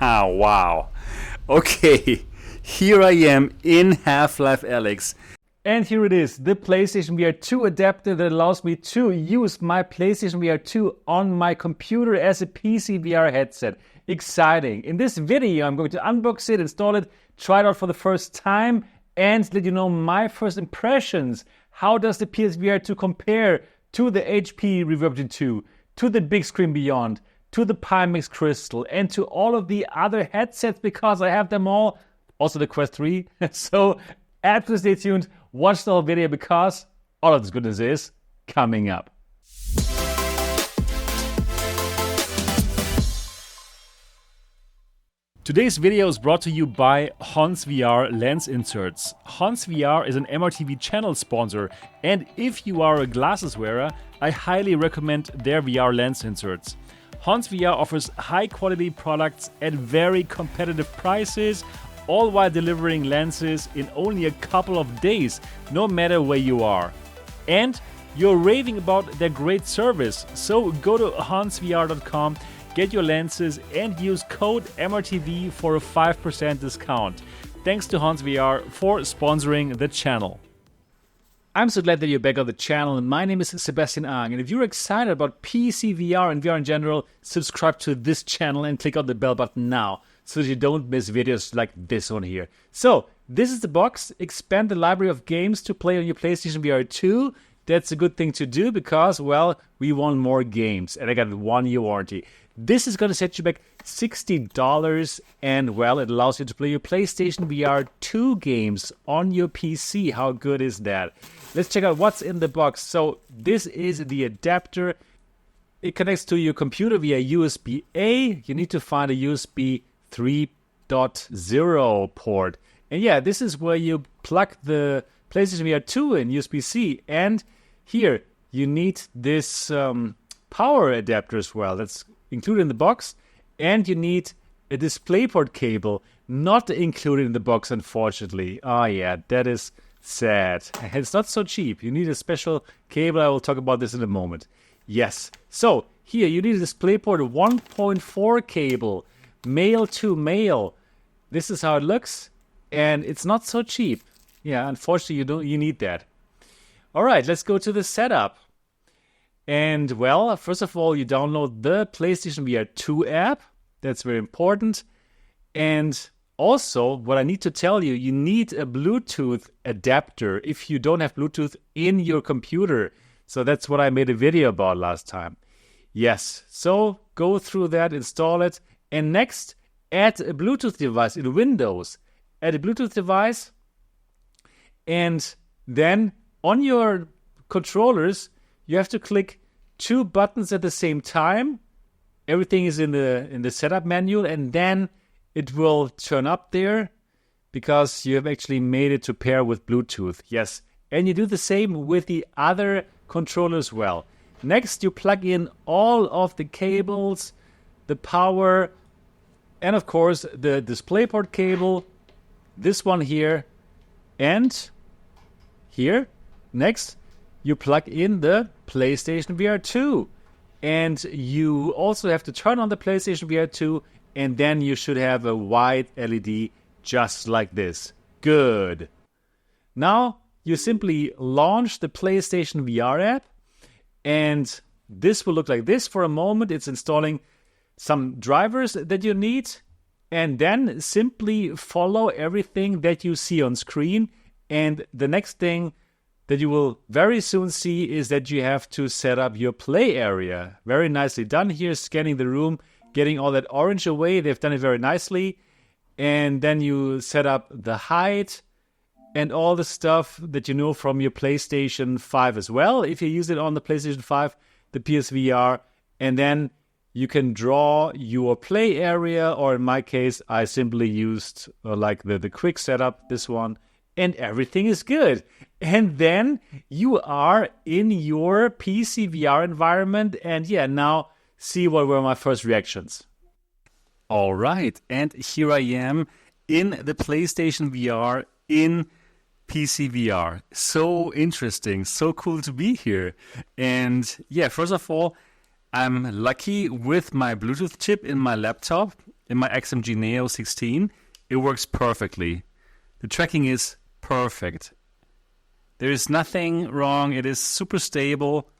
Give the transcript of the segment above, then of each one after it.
Wow. Okay, here I am in Half-Life Alyx. And here it is, the PlayStation VR2 adapter that allows me to use my PlayStation VR2 on my computer as a PCVR headset. Exciting. In this video, I'm going to unbox it, install it, try it out for the first time, and let you know my first impressions. How does the PSVR2 compare to the HP Reverb G2, to the Bigscreen Beyond, to the Pimax Crystal, and to all of the other headsets, because I have them all, also the Quest 3. So absolutely stay tuned, watch the whole video, because all of this goodness is coming up. Today's video is brought to you by HonsVR Lens Inserts. HonsVR is an MRTV channel sponsor, and if you are a glasses wearer, I highly recommend their VR lens inserts. HonsVR offers high-quality products at very competitive prices, all while delivering lenses in only a couple of days, no matter where you are. And you're raving about their great service, so go to HonsVR.com, get your lenses, and use code MRTV for a 5% discount. Thanks to HonsVR for sponsoring the channel. I'm so glad that you're back on the channel, and my name is Sebastian, and if you're excited about PCVR and VR in general, subscribe to this channel and click on the bell button now, so that you don't miss videos like this one here. So, this is the box. Expand the library of games to play on your PlayStation VR2. That's a good thing to do because, well, we want more games, and I got a 1-year warranty. This is going to set you back $60, and, well, it allows you to play your PlayStation VR2 games on your PC. How good is that? Let's check out what's in the box. So, this is the adapter. It connects to your computer via USB-A. You need to find a USB 3.0 port. And yeah, this is where you plug the PlayStation VR2 in, USB-C. And here, you need this power adapter as well. That's included in the box. And you need a DisplayPort cable, not included in the box, unfortunately. Oh yeah, that is sad. It's not so cheap. You need a special cable. I will talk about this in a moment. Yes. So, here, you need a DisplayPort 1.4 cable. Male to male. This is how it looks, and it's not so cheap. Yeah, unfortunately, you need that. All right, let's go to the setup. And well, first of all, you download the PlayStation VR2 app. That's very important. And also, what I need to tell you, you need a Bluetooth adapter if you don't have Bluetooth in your computer. So that's what I made a video about last time. Yes, so go through that, install it. And next, add a Bluetooth device in Windows. Add a Bluetooth device, and then on your controllers, you have to click 2 buttons at the same time. Everything is in the setup menu, and then it will turn up there because you have actually made it to pair with Bluetooth. Yes, and you do the same with the other controller as well. Next, you plug in all of the cables, the power, and of course the DisplayPort cable, this one here, and here. Next, you plug in the PlayStation VR2, and you also have to turn on the PlayStation VR2, and then you should have a white LED just like this. Good. Now you simply launch the PlayStation VR app, and this will look like this for a moment. It's installing some drivers that you need, and then simply follow everything that you see on screen. And the next thing that you will very soon see is that you have to set up your play area. Very nicely done here, scanning the room, getting all that orange away. They've done it very nicely. And then you set up the height and all the stuff that you know from your PlayStation 5 as well, if you use it on the PlayStation 5, the PSVR. And then you can draw your play area, or in my case, I simply used like the quick setup, this one, and everything is good. And then you are in your PCVR environment, and yeah, now see what were my first reactions. All right, and here I am in the PlayStation VR in PCVR. So interesting, so cool to be here. And yeah, first of all, I'm lucky with my Bluetooth chip in my laptop. in my XMG Neo 16, it works perfectly. The tracking is perfect. There is nothing wrong. It is super stable.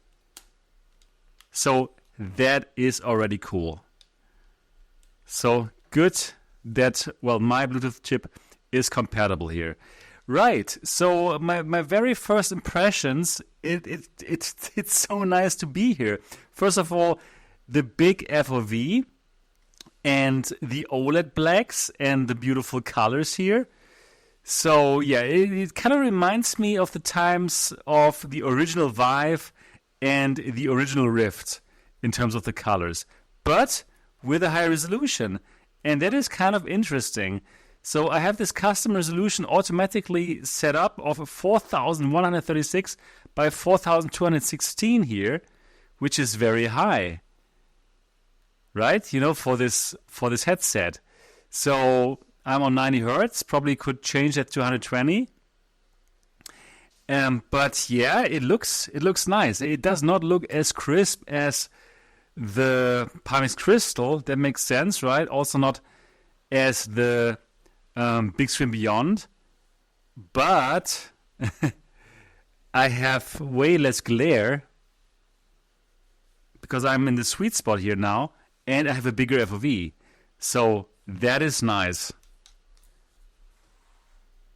So that is already cool. So good that, well, my Bluetooth chip is compatible here. Right, so my very first impressions, it's so nice to be here. First of all, the big FOV and the OLED blacks and the beautiful colors here. So yeah, it kind of reminds me of the times of the original Vive and the original Rift in terms of the colors, but with a high resolution. And that is kind of interesting. So I have this custom resolution automatically set up of 4136 by 4216 here, which is very high, right? You know, for this headset. So I'm on 90 hertz. Probably could change that to 120. But yeah, it looks nice. It does not look as crisp as the Pimax Crystal. That makes sense, right? Also not as the Bigscreen Beyond, but I have way less glare because I'm in the sweet spot here now, and I have a bigger FOV. So that is nice.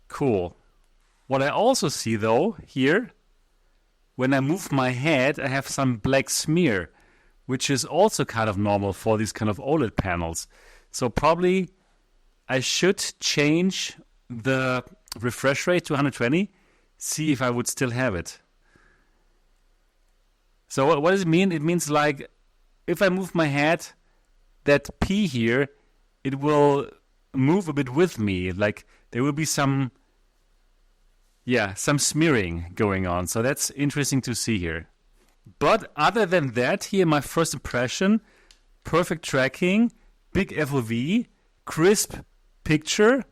Cool. What I also see though here, when I move my head, I have some black smear, which is also kind of normal for these kind of OLED panels. So probably I should change the refresh rate to 120, see if I would still have it. So what does it mean? It means like if I move my head, that P here, it will move a bit with me. Like there will be some smearing going on. So that's interesting to see here. But other than that, here my first impression, perfect tracking, big FOV, crisp picture.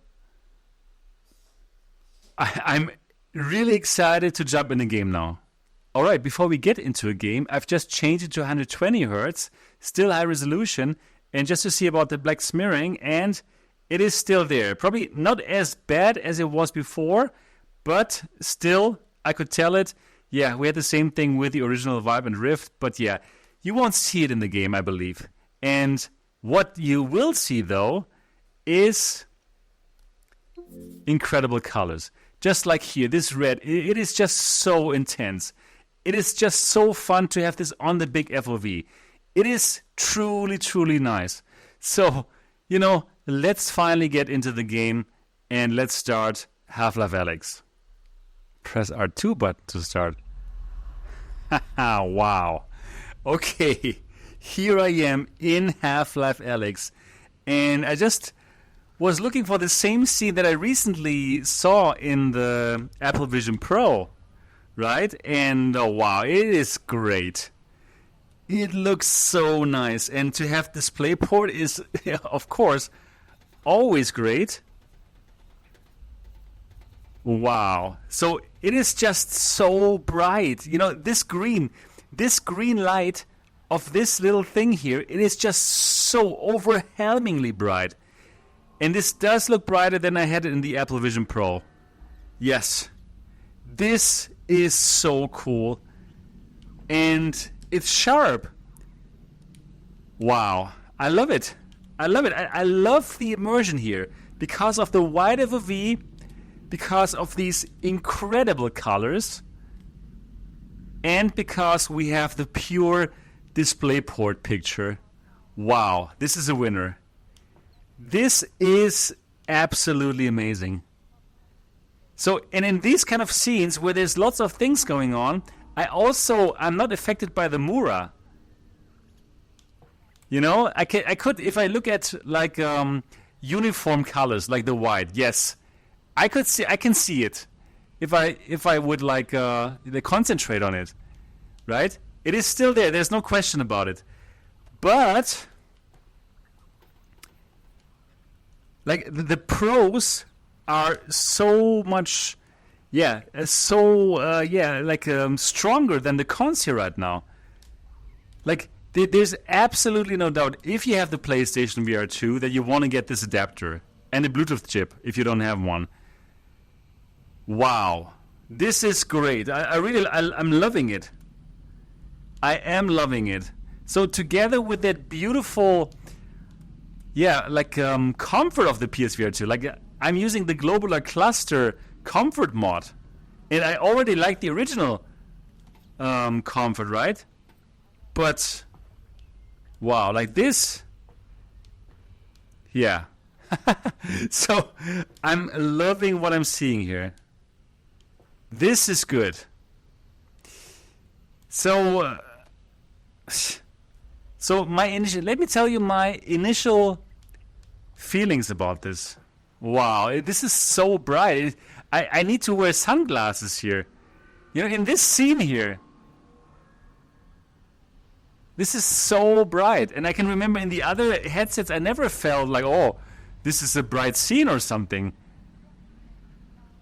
I'm really excited to jump in the game now. Alright, before we get into a game, I've just changed it to 120 Hz, still high resolution, and just to see about the black smearing, and it is still there. Probably not as bad as it was before, but still, I could tell it. Yeah, we had the same thing with the original Vive and Rift, but yeah, you won't see it in the game, I believe. And what you will see, though, is incredible colors. Just like here, this red, it is just so intense. It is just so fun to have this on the big FOV. It is truly, truly nice. So, you know, let's finally get into the game and let's start Half-Life Alyx. Press R2 button to start. Wow. Okay, here I am in Half-Life Alyx, and I just was looking for the same scene that I recently saw in the Apple Vision Pro, right? And oh wow, it is great. It looks so nice, and to have DisplayPort is, of course, always great. Wow. So it is just so bright. You know, this green light of this little thing here, it is just so overwhelmingly bright. And this does look brighter than I had it in the Apple Vision Pro. Yes. This is so cool. And it's sharp. Wow. I love it. I love it. I love the immersion here because of the wide FOV, because of these incredible colors, and because we have the pure DisplayPort picture. Wow, this is a winner. This is absolutely amazing. So, and in these kind of scenes where there's lots of things going on, I'm not affected by the Mura. You know, I could, if I look at like uniform colors like the white, yes, I can see it. If I would like concentrate on it, right? It is still there. There's no question about it. But like the pros are so much, stronger than the cons here right now. Like There's absolutely no doubt, if you have the PlayStation VR2, that you want to get this adapter and a Bluetooth chip if you don't have one. Wow, this is great. I'm loving it. I am loving it. So together with that beautiful, comfort of the PSVR2, like I'm using the Globular Cluster comfort mod, and I already like the original comfort, right? But wow, like this, yeah. So I'm loving what I'm seeing here. This is good. So let me tell you my initial feelings about this. Wow, this is so bright. I need to wear sunglasses here. You know, in this scene here, this is so bright. And I can remember in the other headsets, I never felt like, oh, this is a bright scene or something.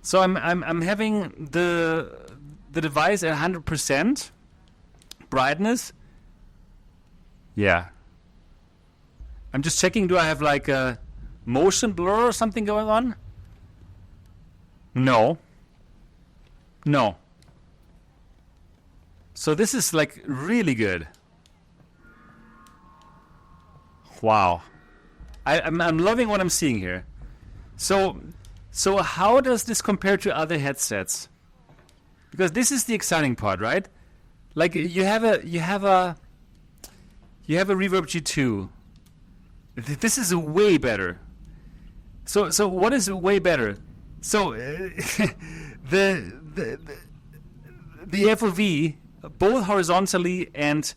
So I'm having the device at 100% brightness. Yeah. I'm just checking, do I have like a motion blur or something going on? No. So this is like really good. Wow. I'm loving what I'm seeing here. So how does this compare to other headsets? Because this is the exciting part, right? Like you have a Reverb G2. This is way better. So what is way better? So the FOV, both horizontally and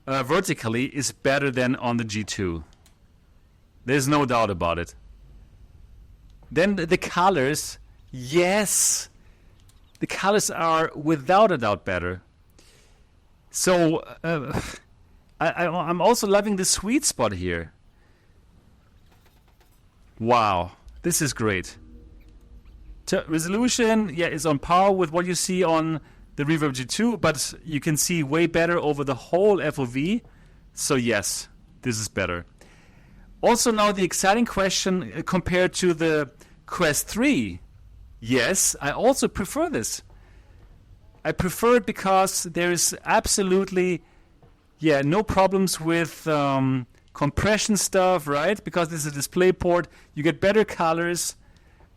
vertically, is better than on the G2. There's no doubt about it. Then the colors, yes, the colors are without a doubt better. So I'm also loving the sweet spot here. Wow, this is great. Resolution, is on par with what you see on the Reverb G2, but you can see way better over the whole FOV. So yes, this is better. Also now the exciting question compared to the Quest 3. Yes, I also prefer this. I prefer it because there is absolutely, no problems with compression stuff, right? Because this is a display port, you get better colors.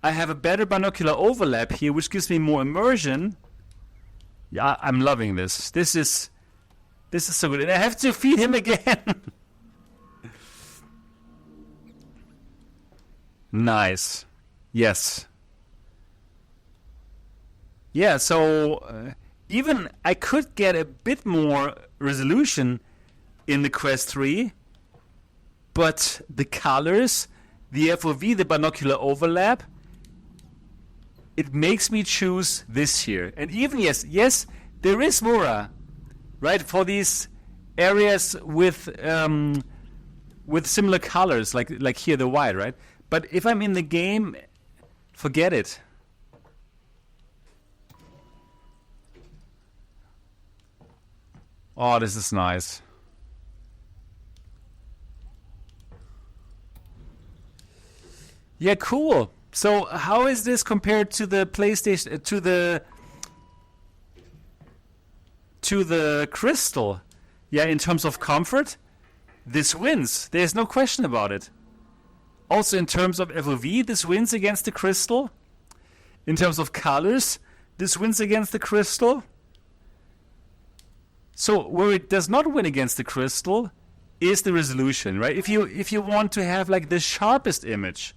I have a better binocular overlap here, which gives me more immersion. Yeah, I'm loving this. This is so good. And I have to feed him again. Nice. Yes. Yeah, so even I could get a bit more resolution in the Quest 3, but the colors, the FOV, the binocular overlap, it makes me choose this here. And even, yes, there is Mura, right, for these areas with similar colors, like here the white, right? But if I'm in the game, forget it. Oh, this is nice. Yeah, cool. So how is this compared to the PlayStation, to the Crystal? Yeah, in terms of comfort, this wins. There's no question about it. Also in terms of FOV, this wins against the Crystal. In terms of colors, this wins against the Crystal. So where it does not win against the Crystal is the resolution, right? If you want to have like the sharpest image.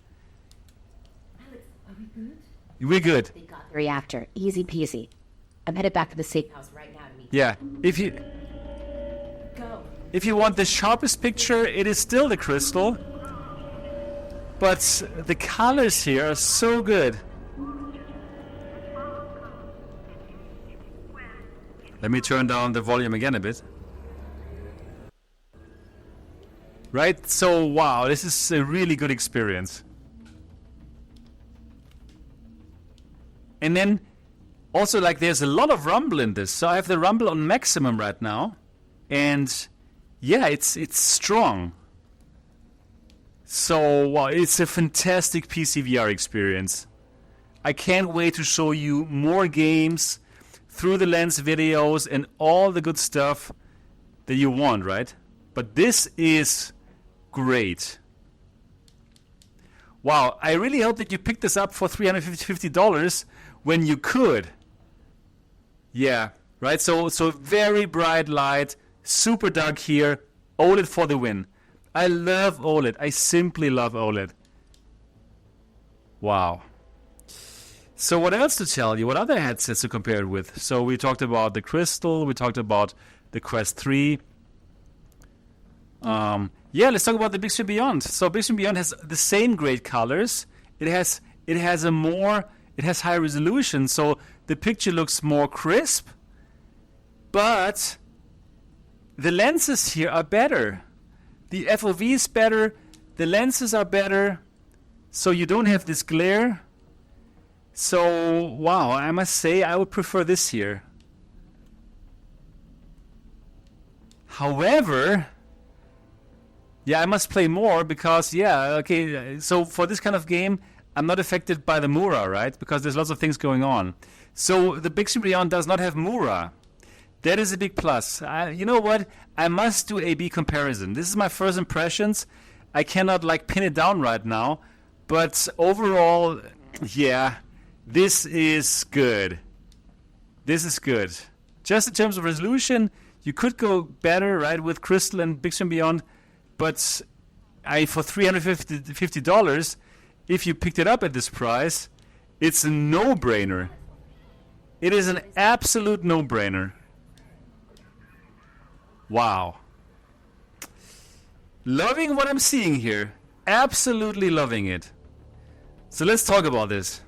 Alyx, are we good? We're good. They got the reactor. Easy peasy. I'm headed back to the safe house right now to meet Yeah. Go. If you want the sharpest picture, it is still the Crystal. But the colors here are so good. Let me turn down the volume again a bit. Right? So, wow, this is a really good experience. And then, also, like, there's a lot of rumble in this. So I have the rumble on maximum right now. And yeah, it's strong. So wow, it's a fantastic PCVR experience. I can't wait to show you more games through the lens videos and all the good stuff that you want, right? But this is great. Wow, I really hope that you picked this up for $350 when you could. Yeah, right? So very bright light, super dark here, OLED for the win. I love OLED. I simply love OLED. Wow. So what else to tell you? What other headsets to compare it with? So we talked about the Crystal. We talked about the Quest 3. Yeah, let's talk about the Bigscreen Beyond. So Bigscreen Beyond has the same great colors. It has high resolution, so the picture looks more crisp. But the lenses here are better. The FOV is better. The lenses are better. So you don't have this glare. So wow, I must say I would prefer this here. However, yeah, I must play more because, yeah, okay, so for this kind of game, I'm not affected by the Mura, right? Because there's lots of things going on. So the Bigscreen Beyond does not have Mura. That is a big plus. You know what? I must do A/B comparison. This is my first impressions. I cannot, pin it down right now. But overall, yeah, this is good. This is good. Just in terms of resolution, you could go better, right, with Crystal and Bigscreen Beyond. But for $350, if you picked it up at this price, it's a no-brainer. It is an absolute no-brainer. Wow. Loving what I'm seeing here. Absolutely loving it. So let's talk about this.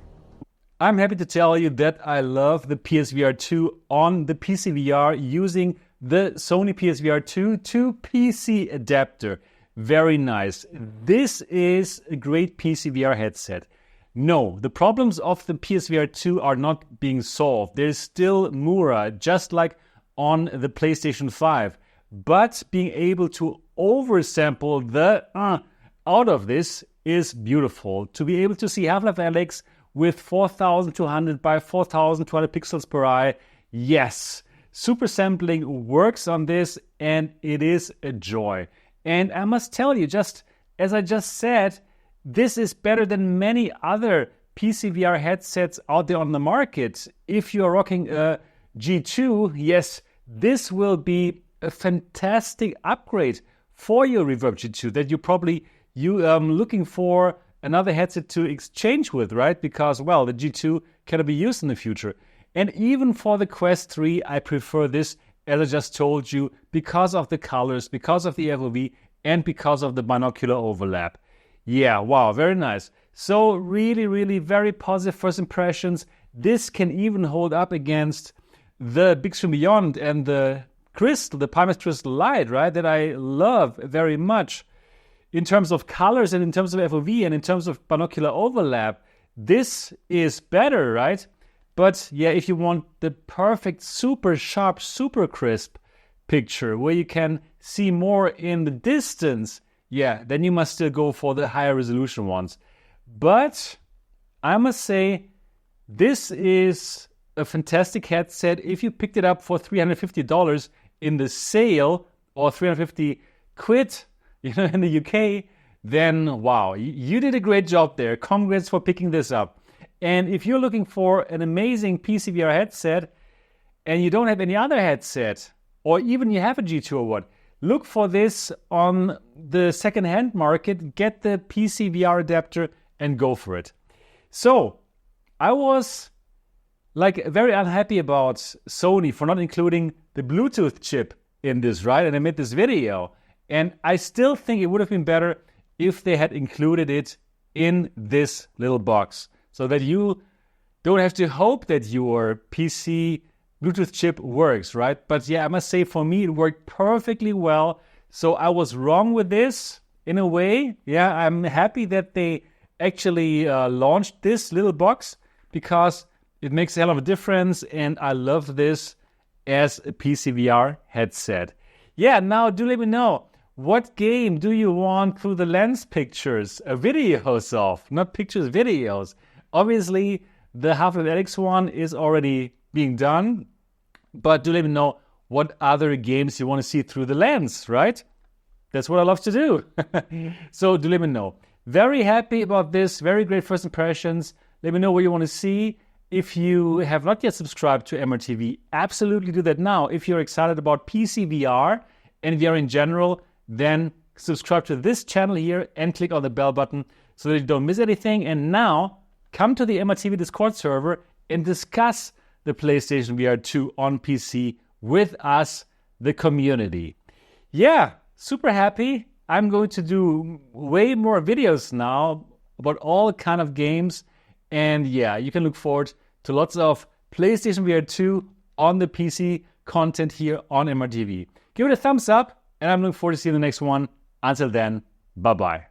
I'm happy to tell you that I love the PSVR2 on the PCVR using the Sony PSVR2 to PC Adapter. Very nice. This is a great PCVR headset. No, the problems of the PSVR2 are not being solved. There's still Mura, just like on the PlayStation 5. But being able to oversample the out of this is beautiful. To be able to see Half-Life Alyx with 4200 by 4200 pixels per eye, yes. Super sampling works on this and it is a joy. And I must tell you, just as I just said, this is better than many other PCVR headsets out there on the market. If you're rocking a G2, yes, this will be a fantastic upgrade for your Reverb G2 that you're probably looking for another headset to exchange with, right? Because, well, the G2 cannot be used in the future. And even for the Quest 3, I prefer this, as I just told you, because of the colors, because of the FOV, and because of the binocular overlap. Yeah, wow, very nice. So really, really very positive first impressions. This can even hold up against the Bigscreen Beyond and the Crystal, the Pimax Crystal Light, right? That I love very much. In terms of colors and in terms of FOV and in terms of binocular overlap, this is better, right? But yeah, if you want the perfect, super sharp, super crisp picture where you can see more in the distance, yeah, then you must still go for the higher resolution ones. But I must say, this is a fantastic headset. If you picked it up for $350 in the sale or 350 quid, in the UK, then wow, you did a great job there. Congrats for picking this up. And if you're looking for an amazing PCVR headset and you don't have any other headset, or even you have a G2 or what, look for this on the second-hand market, get the PCVR adapter and go for it. So I was very unhappy about Sony for not including the Bluetooth chip in this, right? And I made this video. And I still think it would have been better if they had included it in this little box so that you don't have to hope that your PC Bluetooth chip works, right? But yeah, I must say for me, it worked perfectly well. So I was wrong with this in a way. Yeah, I'm happy that they actually launched this little box because it makes a hell of a difference. And I love this as a PCVR headset. Yeah, now do let me know. What game do you want through the lens pictures, videos of? Not pictures, videos. Obviously, the Half-Life Alyx one is already being done. But do let me know what other games you want to see through the lens, right? That's what I love to do. So do let me know. Very happy about this. Very great first impressions. Let me know what you want to see. If you have not yet subscribed to MRTV, absolutely do that now. If you're excited about PCVR and VR in general, then subscribe to this channel here and click on the bell button so that you don't miss anything. And now, come to the MRTV Discord server and discuss the PlayStation VR2 on PC with us, the community. Yeah, super happy. I'm going to do way more videos now about all kind of games. And yeah, you can look forward to lots of PlayStation VR2 on the PC content here on MRTV. Give it a thumbs up, and I'm looking forward to seeing the next one. Until then, bye-bye.